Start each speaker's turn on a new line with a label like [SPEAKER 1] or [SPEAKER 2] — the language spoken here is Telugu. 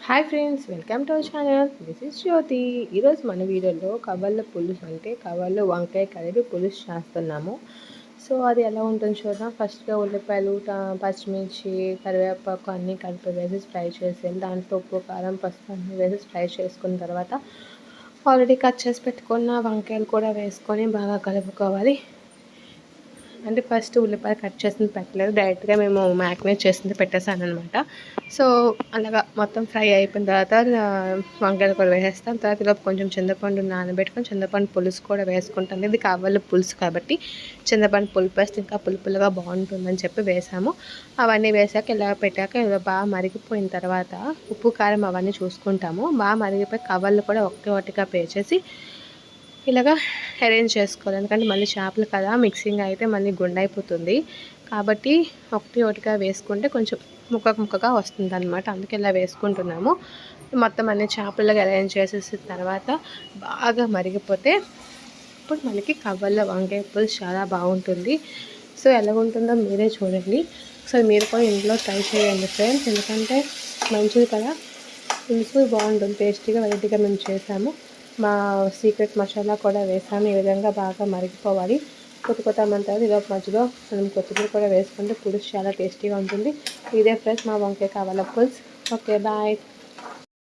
[SPEAKER 1] Hi friends, welcome to our channel. This is Jyothi. ఈరోజు మన వీడియోలో కవర్ల పులుసు అంటే కవర్లో వంకాయ కలిపి పులుసు చేస్తున్నాము. సో అది ఎలా ఉంటుందో చూద్దాం. ఫస్ట్గా ఉల్లిపాయలు, పచ్చిమిర్చి, కరివేపాకు అన్నీ కలిపి వేసి ఫ్రై చేసేది. దాంట్లో ఉప్పు, కారం, పసుపు అన్నీ వేసి ఫ్రై చేసుకున్న తర్వాత ఆల్రెడీ కట్ చేసి పెట్టుకున్న వంకాయలు కూడా వేసుకొని బాగా కలుపుకోవాలి. అంటే ఫస్ట్ ఉల్లిపాయ కట్ చేసింది పెట్టలేదు, డైరెక్ట్గా మేము మ్యాగ్నేట్ చేసింది పెట్టేసాను అనమాట. సో అలాగా మొత్తం ఫ్రై అయిపోయిన తర్వాత వంకాయలు కూడా వేసేస్తాం. తర్వాత ఇలా కొంచెం చింతపండు నానబెట్టుకొని చింతపండు పులుసు కూడా వేసుకుంటాను. ఇది కావాలి పులుసు కాబట్టి చింతపండు పులుపు వేస్తే ఇంకా పులుపులుగా బాగుంటుందని చెప్పి వేసాము. అవన్నీ వేసాక ఇలా పెట్టాక ఇలా బాగా మరిగిపోయిన తర్వాత ఉప్పు కారం అవన్నీ చూసుకుంటాము. బాగా మరిగిపోయి కవర్లు కూడా ఒకటిగా పేర్చేసి ఇలాగా అరేంజ్ చేసుకోవాలి. ఎందుకంటే మళ్ళీ చేపలు కదా, మిక్సింగ్ అయితే మళ్ళీ గుండైపోతుంది కాబట్టి ఒకటిగా వేసుకుంటే కొంచెం ముక్కగా వస్తుంది అనమాట. అందుకే ఇలా వేసుకుంటున్నాము. మొత్తం అన్ని చేపలుగా అరేంజ్ చేసేసిన తర్వాత బాగా మరిగిపోతే ఇప్పుడు మనకి కవర్లో వంకాయ పులుసు చాలా బాగుంటుంది. సో ఎలాగుంటుందో మీరే చూడండి. సో మీరు కూడా ఇంట్లో ట్రై చేయండి ఫ్రెండ్స్, ఎందుకంటే మంచిది కదా, పులుసు బాగుంటుంది, టేస్టీగా వెరైటీగా మేము చేసాము. మా సీక్రెట్ మసాలా కూడా వేసాము. ఈ విధంగా బాగా మరిగిపోవాలి. కొత్త మంటారు ఈలోపు మధ్యలో మనం కొత్తిమీర కూడా వేసుకుంటే పులుసు చాలా టేస్టీగా ఉంటుంది. ఇదే ఫ్రెండ్స్ మా వంకాయ కావాల పులుసు. Okay, bye.